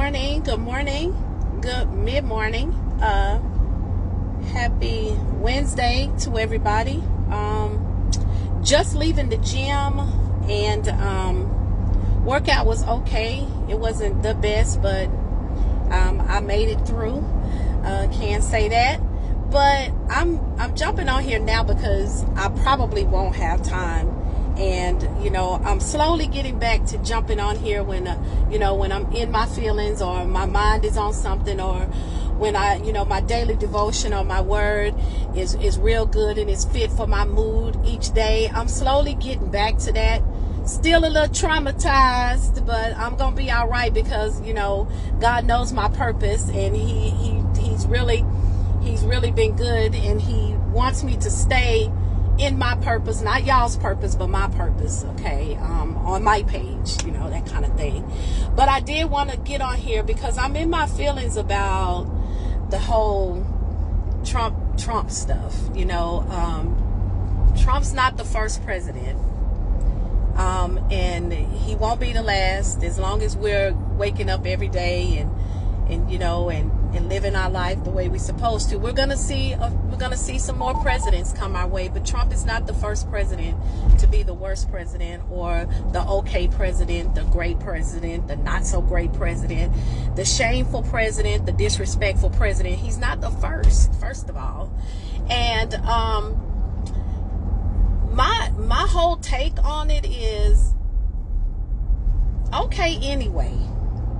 morning, good mid-morning. Happy Wednesday to everybody. Just leaving the gym, and workout was okay. It wasn't the best, but I made it through. Can't say that. But I'm jumping on here now because I probably won't have time. And I'm slowly getting back to jumping on here when when I'm in my feelings, or my mind is on something, or when my daily devotion or my word is real good and is fit for my mood each day. I'm slowly getting back to that. Still a little traumatized, but I'm gonna be all right, because God knows my purpose, and he's really been good, and he wants me to stay in my purpose, not y'all's purpose, but my purpose, okay, on my page, that kind of thing. But I did want to get on here because I'm in my feelings about the whole Trump stuff. Trump's not the first president, and he won't be the last, as long as we're waking up every day and living our life the way we're supposed to. We're gonna see some more presidents come our way, but Trump is not the first president to be the worst president, or the okay president, the great president, the not so great president, the shameful president, the disrespectful president. He's not the first of all. And my whole take on it is, okay, anyway.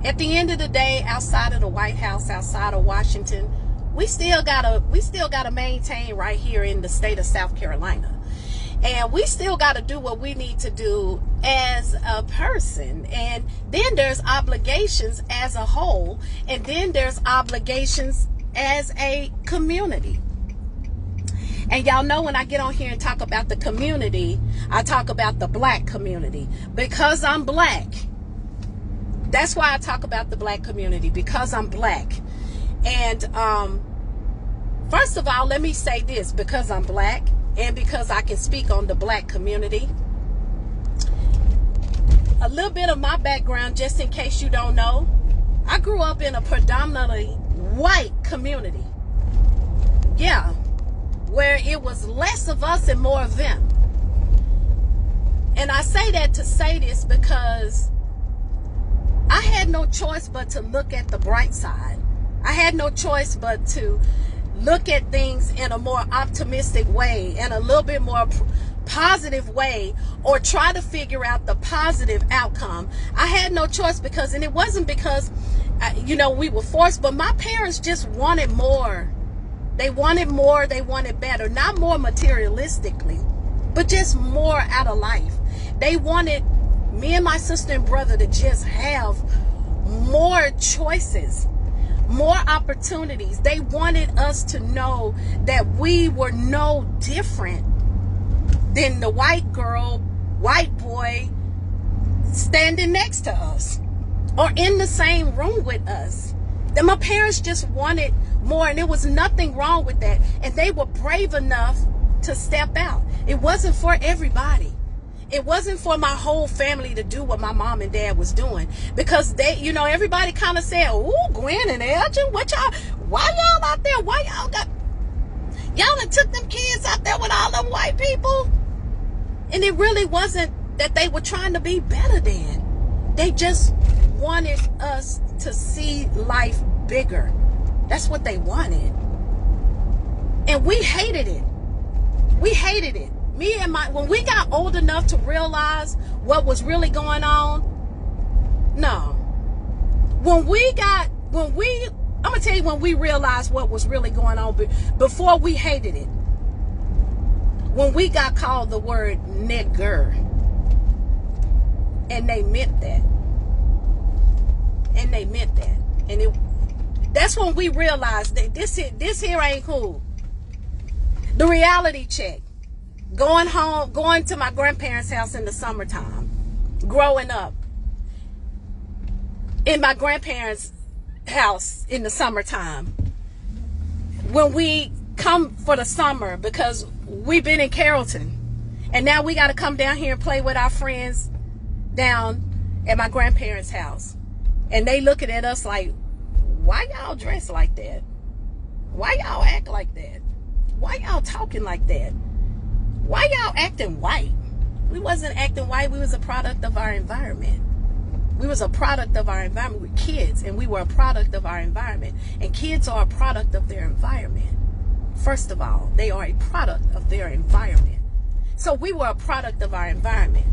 At the end of the day, outside of the White House, outside of Washington, we still gotta maintain right here in the state of South Carolina. And we still gotta do what we need to do as a person. And then there's obligations as a whole, and then there's obligations as a community. And y'all know, when I get on here and talk about the community, I talk about the black community, because I'm black. That's why I talk about the black community, because I'm black. And first of all, let me say this, because I'm black and because I can speak on the black community. A little bit of my background, just in case you don't know. I grew up in a predominantly white community. Yeah, where it was less of us and more of them. And I say that to say this because I had no choice but to look at the bright side. I had no choice but to look at things in a more optimistic way, and a little bit more positive way, or try to figure out the positive outcome. I had no choice, because, and it wasn't because, we were forced, but my parents just wanted more. They wanted more, they wanted better. Not more materialistically, but just more out of life. They wanted me and my sister and brother to just have more choices, more opportunities. They wanted us to know that we were no different than the white girl, white boy standing next to us, or in the same room with us. That my parents just wanted more, and there was nothing wrong with that. And they were brave enough to step out. It wasn't for everybody. It wasn't for my whole family to do what my mom and dad was doing, because they, everybody kind of said, "Ooh, Gwen and Elgin, why y'all out there? Why y'all done took them kids out there with all them white people?" And it really wasn't that they were trying to be better than. They just wanted us to see life bigger. That's what they wanted. And we hated it. We hated it. When we got old enough to realize what was really going on, no. I'm gonna tell you when we realized what was really going on, before we hated it. When we got called the word nigger, and they meant that. And that's when we realized that this here ain't cool. The reality check. Going to my grandparents' house in the summertime, growing up in my grandparents' house in the summertime. When we come for the summer, because we've been in Carrollton, and now we got to come down here and play with our friends down at my grandparents' house. And they looking at us like, why y'all dress like that? Why y'all act like that? Why y'all talking like that? Why y'all acting white? We wasn't acting white. We was a product of our environment. We was a product of our environment. We're kids, and we were a product of our environment. And kids are a product of their environment. First of all, they are a product of their environment. So we were a product of our environment.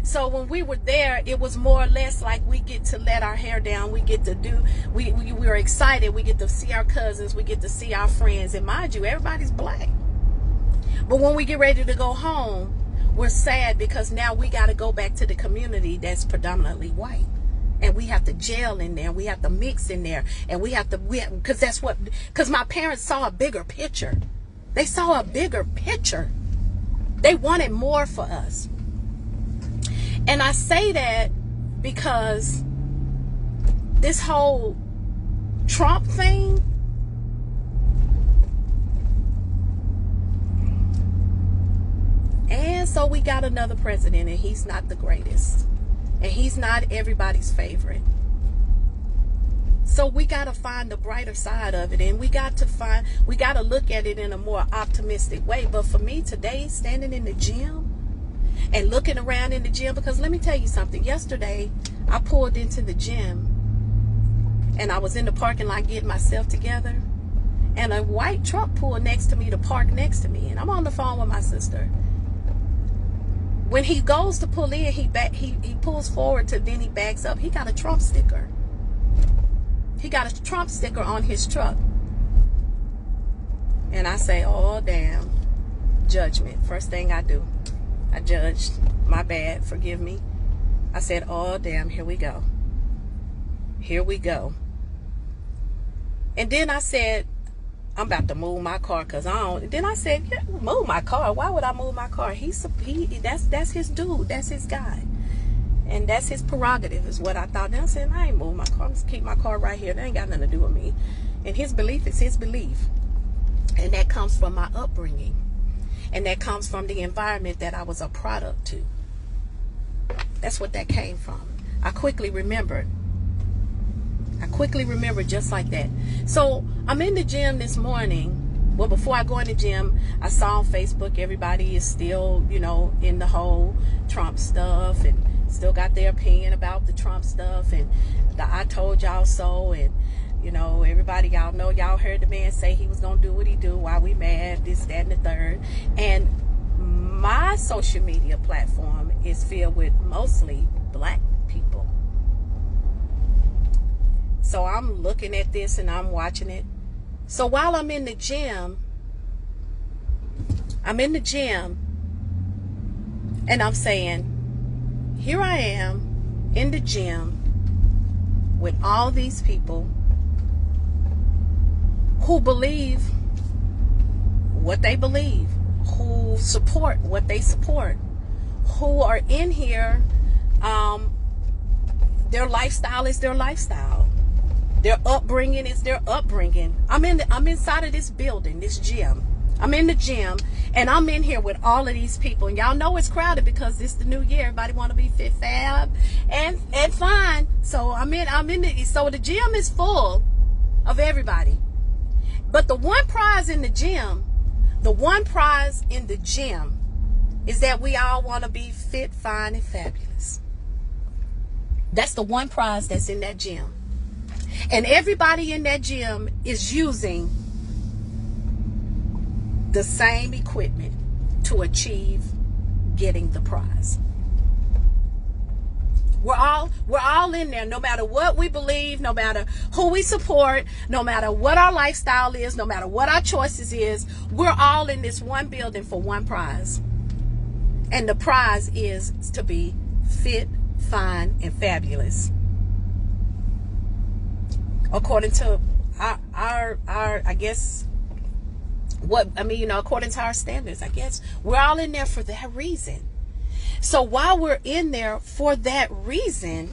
So when we were there, it was more or less like we get to let our hair down. We get to do, we were excited. We get to see our cousins. We get to see our friends. And mind you, everybody's black. But when we get ready to go home, we're sad because now we got to go back to the community that's predominantly white. And we have to gel in there. We have to mix in there. And because my parents saw a bigger picture. They saw a bigger picture. They wanted more for us. And I say that because this whole Trump thing, and so we got another president, and he's not the greatest, and he's not everybody's favorite. So we got to find the brighter side of it, and we got to look at it in a more optimistic way. But for me today, standing in the gym and looking around in the gym, because let me tell you something. Yesterday, I pulled into the gym, and I was in the parking lot getting myself together, and a white truck pulled next to me to park next to me, and I'm on the phone with my sister. When he goes to pull in, he pulls forward then he backs up. He got a Trump sticker. He got a Trump sticker on his truck. And I say, oh, damn. Judgment. First thing I do. I judged. My bad. Forgive me. I said, oh, damn. Here we go. Here we go. And then I said, I'm about to move my car because I don't. Then I said, yeah, move my car. Why would I move my car? That's his dude. That's his guy. And that's his prerogative is what I thought. Then I said, I ain't move my car. I'm just keep my car right here. That ain't got nothing to do with me. And his belief is his belief. And that comes from my upbringing. And that comes from the environment that I was a product to. That's what that came from. I quickly remembered just like that. So I'm in the gym this morning. Well, before I go in the gym, I saw on Facebook everybody is still, in the whole Trump stuff and still got their opinion about the Trump stuff and the I told y'all so. And, everybody, y'all heard the man say he was going to do what he do while we mad, this, that, and the third. And my social media platform is filled with mostly black people. So I'm looking at this and I'm watching it. So while I'm in the gym, and I'm saying, here I am in the gym with all these people who believe what they believe, who support what they support, who are in here, their lifestyle is their lifestyle. Their upbringing is their upbringing. I'm inside of this building, this gym. I'm in the gym, and I'm in here with all of these people. And y'all know it's crowded because it's the new year. Everybody want to be fit, fab, and fine. So so the gym is full of everybody. But the one prize in the gym is that we all want to be fit, fine, and fabulous. That's the one prize that's in that gym. And everybody in that gym is using the same equipment to achieve getting the prize. We're all in there, no matter what we believe, no matter who we support, no matter what our lifestyle is, no matter what our choices is, we're all in this one building for one prize. And the prize is to be fit, fine, and fabulous. According to our I guess, according to our standards, I guess we're all in there for that reason. So while we're in there for that reason,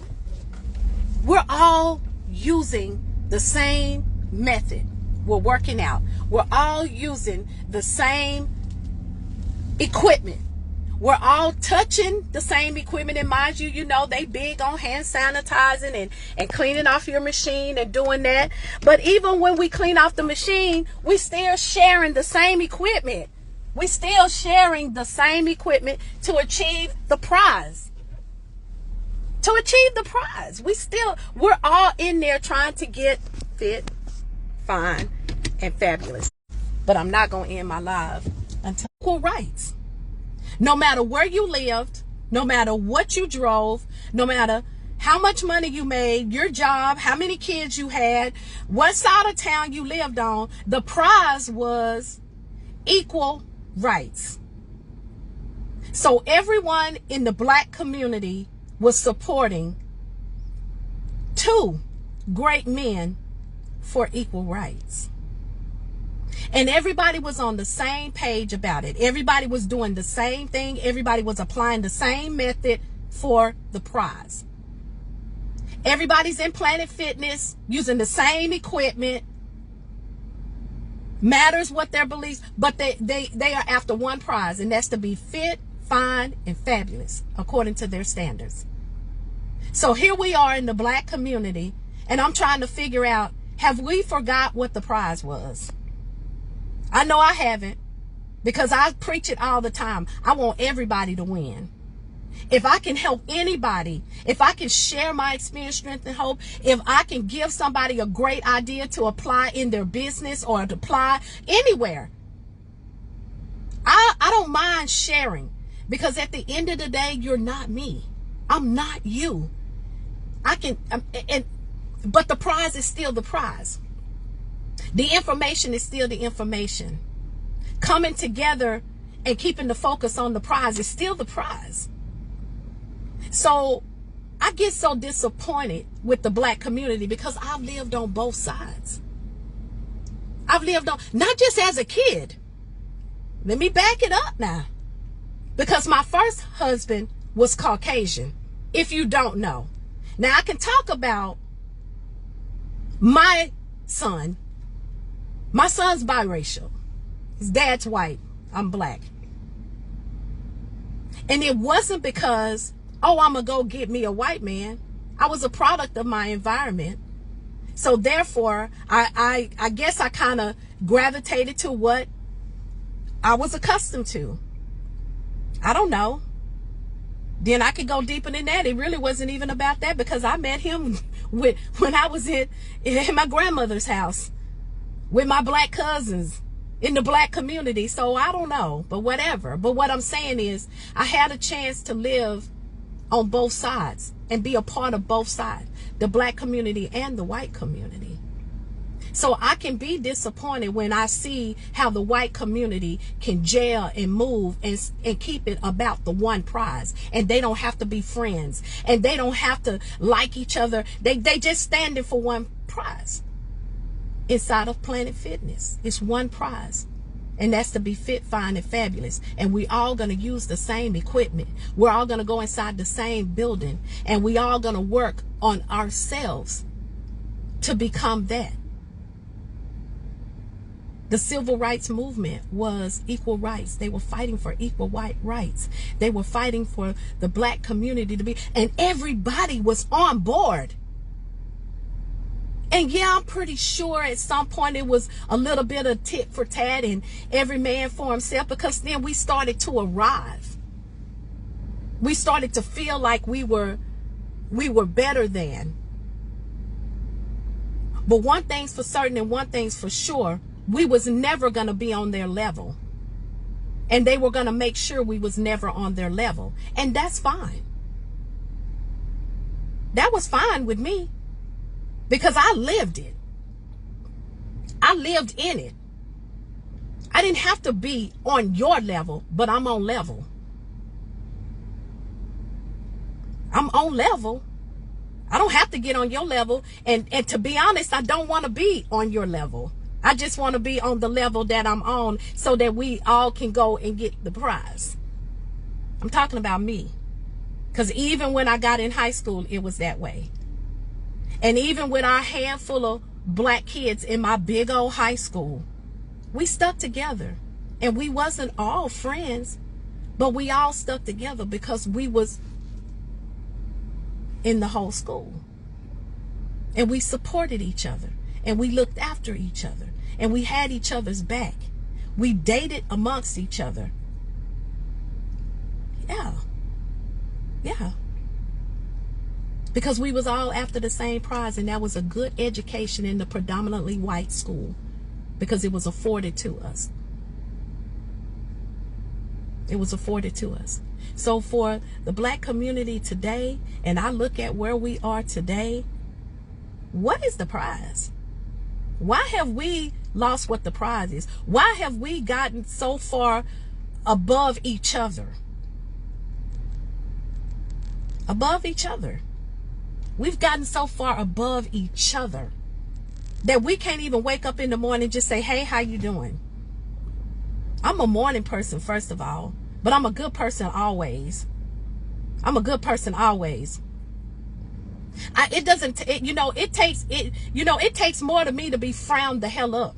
we're all using the same method. We're working out. We're all using the same equipment. We're all touching the same equipment. And mind you, you know, they big on hand sanitizing and cleaning off your machine and doing that. But even when we clean off the machine, we still sharing the same equipment. We still sharing the same equipment to achieve the prize. To achieve the prize. We're all in there trying to get fit, fine, and fabulous. But I'm not going to end my live until equal rights. No matter where you lived, no matter what you drove, no matter how much money you made, your job, how many kids you had, what side of town you lived on, the prize was equal rights. So everyone in the black community was supporting two great men for equal rights. And everybody was on the same page about it. Everybody was doing the same thing. Everybody was applying the same method for the prize. Everybody's in Planet Fitness using the same equipment. Matters what their beliefs, but they are after one prize, and that's to be fit, fine, and fabulous according to their standards. So here we are in the black community, and I'm trying to figure out, have we forgot what the prize was? I know I haven't, because I preach it all the time. I want everybody to win. If I can help anybody, if I can share my experience, strength, and hope, if I can give somebody a great idea to apply in their business or to apply anywhere, I don't mind sharing, because at the end of the day, you're not me. I'm not you. But the prize is still the prize. The information is still the information. Coming together and keeping the focus on the prize is still the prize. So I get so disappointed with the black community, because I've lived on both sides. I've lived on, not just as a kid. Let me back it up now. Because my first husband was Caucasian, if you don't know. Now I can talk about my son. My son's biracial. His dad's white. I'm black. And it wasn't because, oh, I'm going to go get me a white man. I was a product of my environment. So therefore, I guess I kind of gravitated to what I was accustomed to. I don't know. Then I could go deeper than that. It really wasn't even about that, because I met him when I was in my grandmother's house with my black cousins in the black community. So I don't know, but whatever. But what I'm saying is, I had a chance to live on both sides and be a part of both sides, the black community and the white community. So I can be disappointed when I see how the white community can jail and move and keep it about the one prize. And they don't have to be friends. And they don't have to like each other. They just standing for one prize. Inside of Planet Fitness, it's one prize. And that's to be fit, fine, and fabulous. And we all going to use the same equipment. We're all going to go inside the same building. And we all going to work on ourselves to become that. The civil rights movement was equal rights. They were fighting for equal white rights. They were fighting for the black community to be, and everybody was on board. And yeah, I'm pretty sure at some point it was a little bit of tit for tat and every man for himself, because then we started to arrive. We started to feel like we were better than. But one thing's for certain and one thing's for sure, we was never going to be on their level. And they were going to make sure we was never on their level. And that's fine. That was fine with me, because I lived it. I lived in it. I didn't have to be on your level, but I'm on level. I'm on level. I don't have to get on your level. And to be honest, I don't want to be on your level. I just want to be on the level that I'm on, so that we all can go and get the prize. I'm talking about me. Because even when I got in high school, it was that way. And even with our handful of black kids in my big old high school, we stuck together. And we wasn't all friends, But we all stuck together because we was in the whole school. And we supported each other. And we looked after each other. And we had each other's back. We dated amongst each other. Yeah. Yeah. Because we was all after the same prize, and that was a good education in the predominantly white school, because it was afforded to us. It was afforded to us. So for the black community today, and I look at where we are today, what is the prize? Why have we lost what the prize is? Why have we gotten so far above each other? Above each other. We've gotten so far above each other that we can't even wake up in the morning and just say, hey, how you doing? I'm a morning person, first of all, but I'm a good person always. I'm a good person always. It takes more to me to be frowned the hell up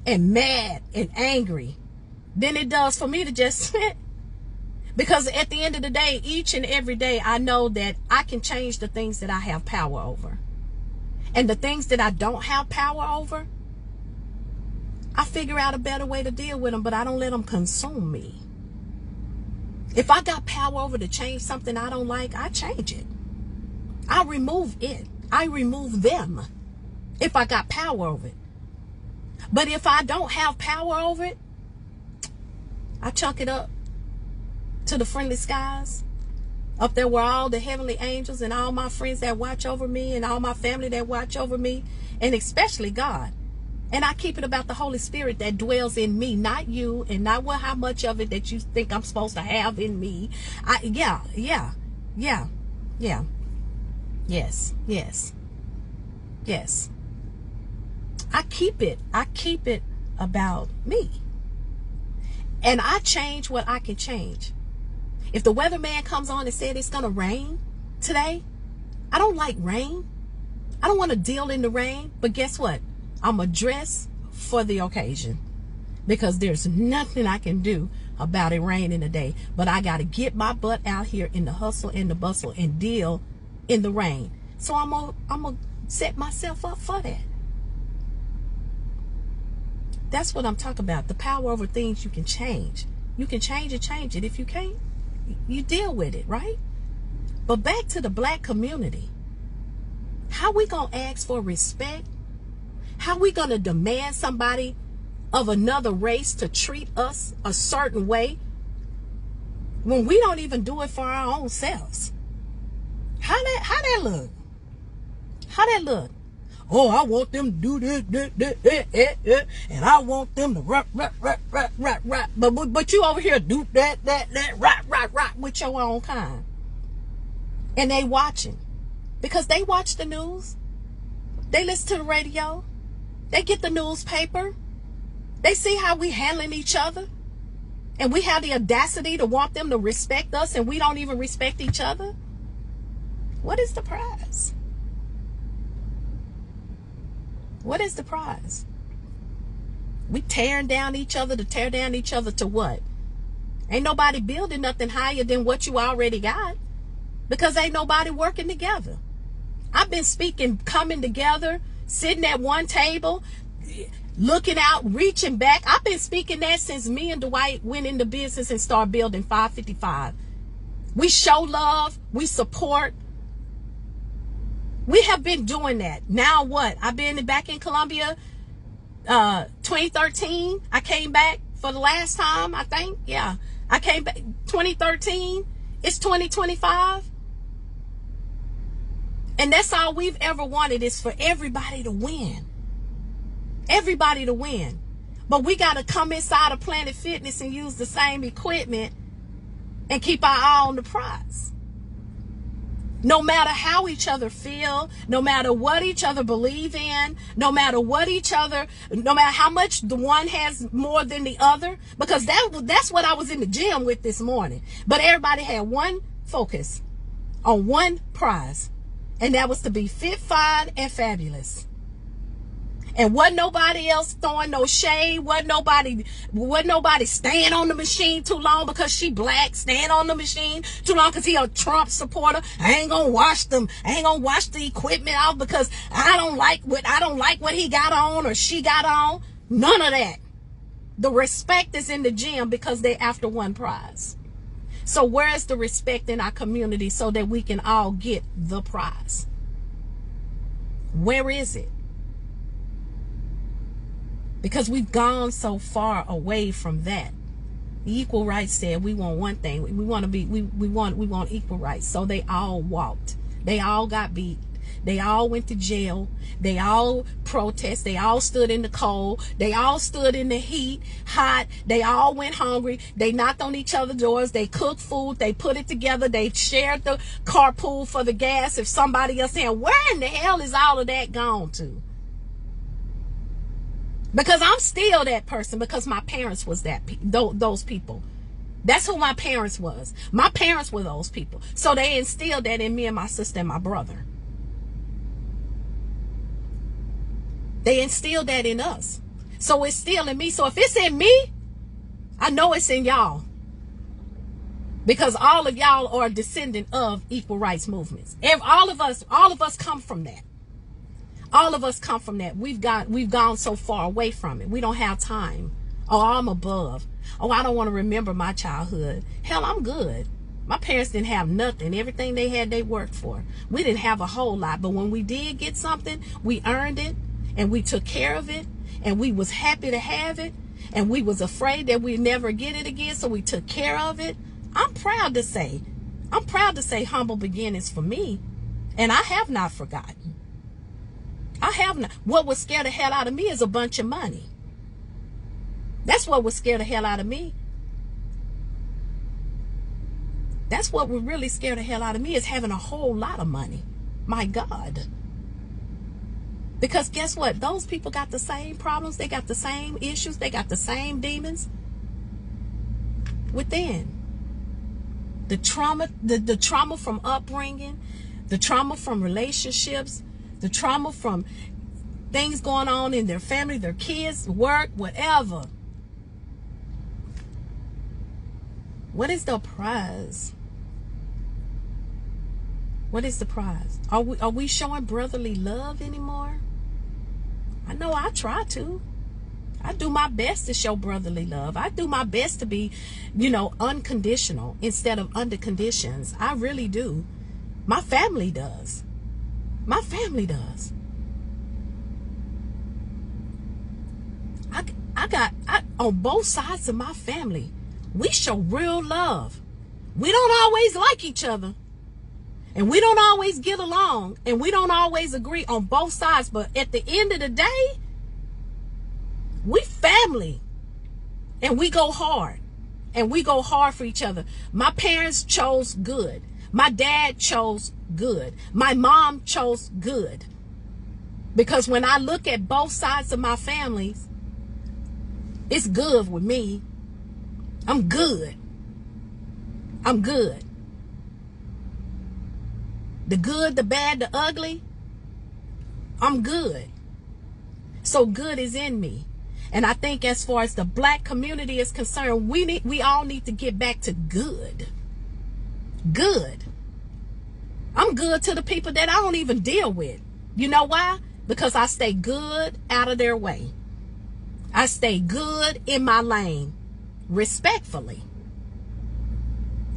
and mad and angry than it does for me to just because at the end of the day, each and every day, I know that I can change the things that I have power over. And the things that I don't have power over, I figure out a better way to deal with them, but I don't let them consume me. If I got power over to change something I don't like, I change it. I remove it. I remove them if I got power over it. But if I don't have power over it, I chuck it up to the friendly skies, up there where all the heavenly angels and all my friends that watch over me and all my family that watch over me, and especially God. And I keep it about the Holy Spirit that dwells in me, not you, and not how much of it that you think I'm supposed to have in me. Yes. I keep it about me. And I change what I can change. If the weatherman comes on and said it's going to rain today, I don't like rain. I don't want to deal in the rain. But guess what? I'm going to dress for the occasion, because there's nothing I can do about it raining today. But I got to get my butt out here in the hustle and the bustle and deal in the rain. So I'm going to set myself up for that. That's what I'm talking about. The power over things you can change. You can change it. If you can't, you deal with it, right? But back to the black community. How we going to ask for respect? How we going to demand somebody of another race to treat us a certain way when we don't even do it for our own selves? How that look? How that look? Oh, I want them to do this, and I want them to rock. But you over here do that, rock with your own kind. And they watching, because they watch the news. They listen to the radio. They get the newspaper. They see how we handling each other. And we have the audacity to want them to respect us, and we don't even respect each other. What is the prize? What is the prize? We tearing down each other to tear down each other to what? Ain't nobody building nothing higher than what you already got, because ain't nobody working together. I've been speaking coming together, sitting at one table, looking out, reaching back. I've been speaking that since me and Dwight went into business and started building 555. We show love, we support. We have been doing that. Now what? I've been back in Colombia 2013. I came back for the last time, I think. Yeah. I came back 2013. It's 2025. And that's all we've ever wanted, is for everybody to win. Everybody to win. But we got to come inside of Planet Fitness and use the same equipment and keep our eye on the prize. No matter how each other feel, no matter what each other believe in, no matter how much the one has more than the other, because that's what I was in the gym with this morning. But everybody had one focus on one prize, and that was to be fit, fine, and fabulous. And wasn't nobody else throwing no shade. Wasn't nobody staying on the machine too long because she black, staying on the machine too long because he a Trump supporter. I ain't gonna wash the equipment out because I don't like what he got on or she got on. None of that. The respect is in the gym because they're after one prize. So where is the respect in our community so that we can all get the prize? Where is it? Because we've gone so far away from that. The equal rights said we want one thing. We want equal rights. So they all walked. They all got beat. They all went to jail. They all protest. They all stood in the cold. They all stood in the heat, hot. They all went hungry. They knocked on each other's doors. They cooked food. They put it together. They shared the carpool for the gas. If somebody else saying, where in the hell is all of that gone to? Because I'm still that person because my parents was those people. That's who my parents was. My parents were those people. So they instilled that in me and my sister and my brother. They instilled that in us. So it's still in me. So if it's in me, I know it's in y'all. Because all of y'all are a descendant of equal rights movements. All of us come from that. All of us come from that. We've gone so far away from it. We don't have time. Oh, I'm above. Oh, I don't want to remember my childhood. Hell, I'm good. My parents didn't have nothing. Everything they had, they worked for. We didn't have a whole lot. But when we did get something, we earned it. And we took care of it. And we was happy to have it. And we was afraid that we'd never get it again. So we took care of it. I'm proud to say humble beginnings for me. And I have not forgotten. I have not. What would scare the hell out of me is a bunch of money. That's what would scare the hell out of me. That's what would really scare the hell out of me is having a whole lot of money. My God. Because guess what? Those people got the same problems. They got the same issues. They got the same demons within. The trauma from upbringing, the trauma from relationships, the trauma from things going on in their family, their kids, work, whatever. What is the prize? What is the prize? Are we showing brotherly love anymore? I know I try to. I do my best to show brotherly love. I do my best to be, unconditional instead of under conditions. I really do. My family does. My family does. I on both sides of my family, we show real love. We don't always like each other. And we don't always get along. And we don't always agree on both sides. But at the end of the day, we family. And we go hard. And we go hard for each other. My parents chose good. My dad chose good. My mom chose good. Because when I look at both sides of my families, it's good with me. I'm good. I'm good. The good, the bad, the ugly, I'm good. So good is in me. And I think as far as the black community is concerned, we all need to get back to good. Good. I'm good to the people that I don't even deal with. You know why? Because I stay good out of their way. I stay good in my lane. Respectfully.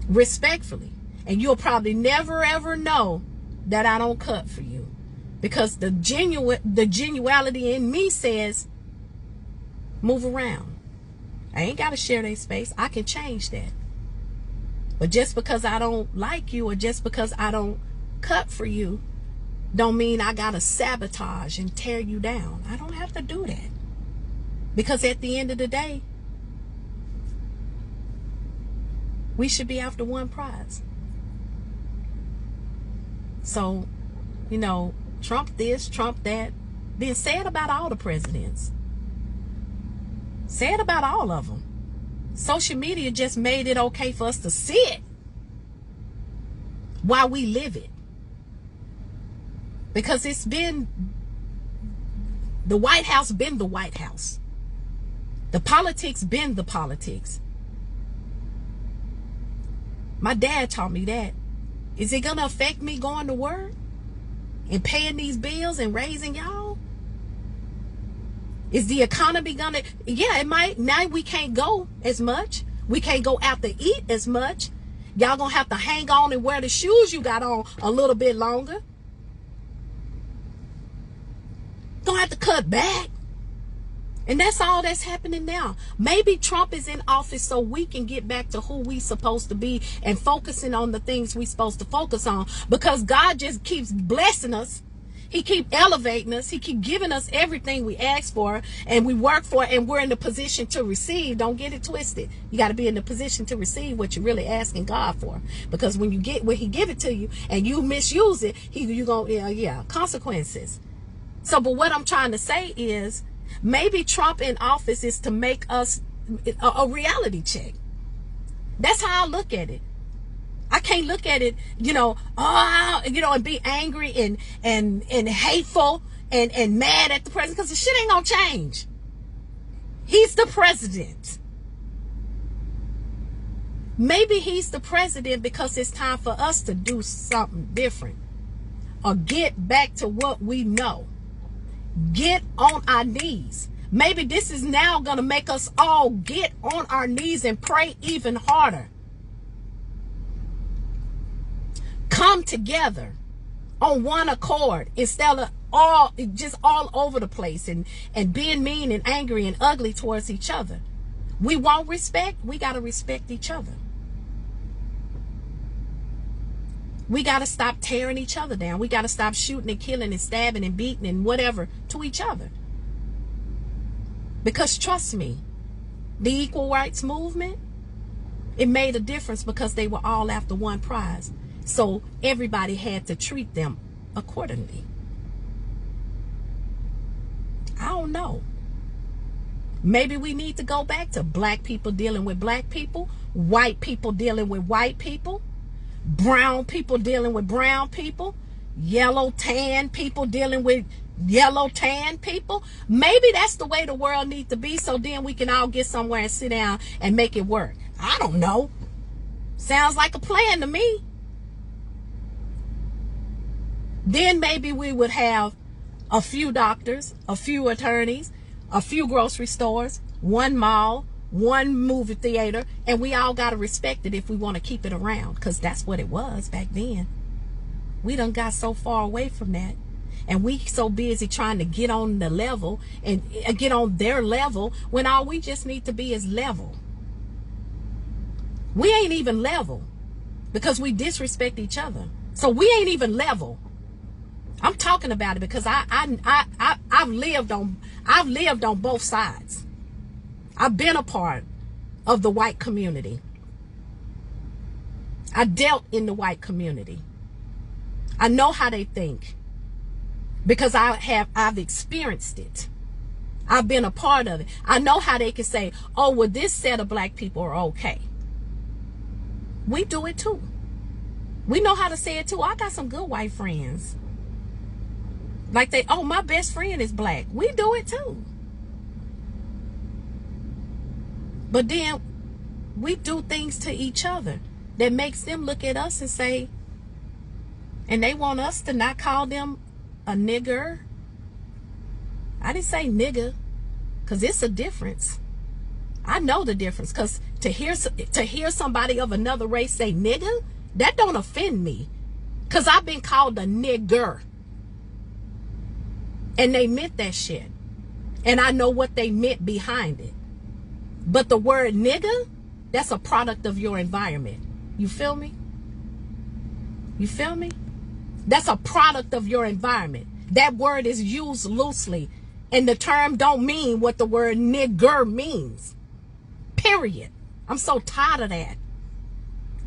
Respectfully. And you'll probably never ever know that I don't cut for you. Because the genuality in me says, move around. I ain't got to share their space. I can change that. But just because I don't like you or just because I don't cut for you, don't mean I got to sabotage and tear you down. I don't have to do that. Because at the end of the day, we should be after one prize. So, Trump this, Trump that. Then say it about all the presidents. Say it about all of them. Social media just made it okay for us to see it while we live it. Because it's been The White House been the White House. The politics been the politics. My dad taught me that. Is it gonna affect me going to work and paying these bills and raising y'all? Is the economy gonna, yeah, it might. Now we can't go as much. We can't go out to eat as much. Y'all gonna have to hang on and wear the shoes you got on a little bit longer. Gonna have to cut back. And that's all that's happening now. Maybe Trump is in office so we can get back to who we supposed to be and focusing on the things we supposed to focus on, because God just keeps blessing us. He keep elevating us. He keep giving us everything we ask for and we work for, and we're in the position to receive. Don't get it twisted. You got to be in the position to receive what you're really asking God for, because when you get, when he give it to you and you misuse it, you gonna, consequences. So, but what I'm trying to say is, maybe Trump in office is to make us a reality check. That's how I look at it. I can't look at it, and be angry and hateful and mad at the president, because the shit ain't gonna change. He's the president. Maybe he's the president because it's time for us to do something different or get back to what we know. Get on our knees. Maybe this is now going to make us all get on our knees and pray even harder. Come together on one accord instead of all over the place and being mean and angry and ugly towards each other. We want respect. We got to respect each other. We got to stop tearing each other down. We got to stop shooting and killing and stabbing and beating and whatever to each other. Because trust me, the equal rights movement, it made a difference because they were all after one prize. So everybody had to treat them accordingly. I don't know. Maybe we need to go back to black people dealing with black people, white people dealing with white people, brown people dealing with brown people, yellow tan people dealing with yellow tan people. Maybe that's the way the world needs to be, so then we can all get somewhere and sit down and make it work. I don't know. Sounds like a plan to me. Then maybe we would have a few doctors, a few attorneys, a few grocery stores, one mall, one movie theater, and we all got to respect it if we want to keep it around, because that's what it was back then. We done got so far away from that, and we so busy trying to get on the level and get on their level when all we just need to be is level. We ain't even level because we disrespect each other. So we ain't even level. I'm talking about it because I've lived on both sides. I've been a part of the white community. I dealt in the white community. I know how they think because I've experienced it. I've been a part of it. I know how they can say, oh, well, this set of black people are okay. We do it too. We know how to say it too. I got some good white friends. Like oh, my best friend is black. We do it too. But then we do things to each other that makes them look at us and say, and they want us to not call them a nigger. I didn't say nigger because it's a difference. I know the difference, because to hear somebody of another race say nigger, that don't offend me, because I've been called a nigger. And they meant that shit. And I know what they meant behind it. But the word nigga, that's a product of your environment. You feel me? You feel me? That's a product of your environment. That word is used loosely. And the term don't mean what the word nigger means. Period. I'm so tired of that.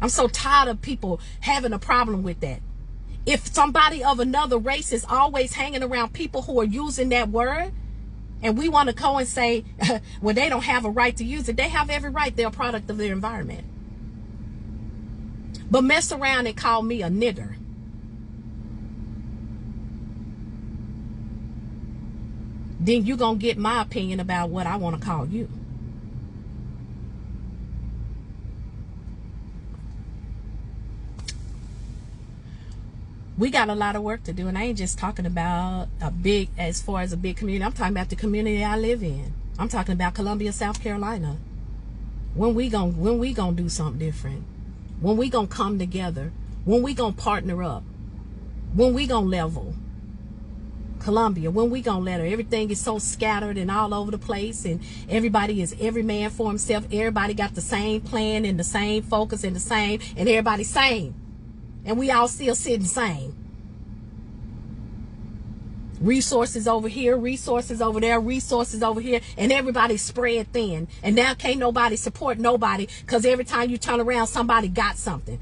I'm so tired of people having a problem with that. If somebody of another race is always hanging around people who are using that word, and we want to go and say, well, they don't have a right to use it. They have every right. They're a product of their environment. But mess around and call me a nigger. then you're going to get my opinion about what I want to call you. We got a lot of work to do, and I ain't just talking about as far as a big community. I'm talking about the community I live in. I'm talking about Columbia, South Carolina. When we gonna do something different? When we gonna come together? When we gonna partner up? When we gonna level? Columbia, when we gonna let her? Everything is so scattered and all over the place, and everybody is every man for himself. Everybody got the same plan and the same focus and the same, and everybody's same. And we all still sitting same. Resources over here, resources over there, resources over here, and everybody's spread thin. And now can't nobody support nobody, because every time you turn around, somebody got something.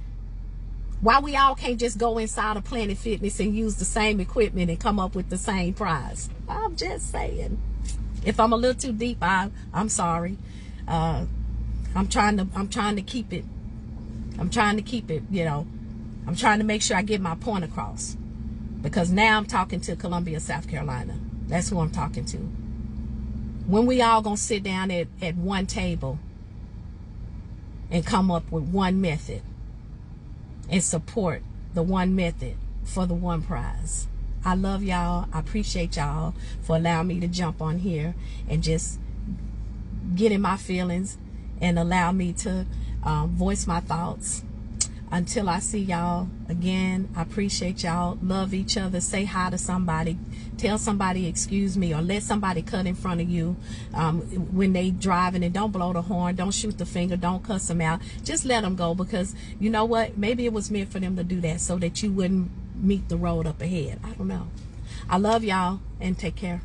Why we all can't just go inside of Planet Fitness and use the same equipment and come up with the same prize? I'm just saying. If I'm a little too deep, I'm sorry. I'm trying to keep it. I'm trying to keep it, you know. I'm trying to make sure I get my point across, because now I'm talking to Columbia, South Carolina. That's who I'm talking to. When we all gonna sit down at one table and come up with one method and support the one method for the one prize? I love y'all. I appreciate y'all for allowing me to jump on here and just get in my feelings and allow me to voice my thoughts. Until I see y'all again, I appreciate y'all. Love each other. Say hi to somebody. Tell somebody excuse me, or let somebody cut in front of you when they driving, and don't blow the horn. Don't shoot the finger. Don't cuss them out. Just let them go, because you know what? Maybe it was meant for them to do that so that you wouldn't meet the road up ahead. I don't know. I love y'all, and take care.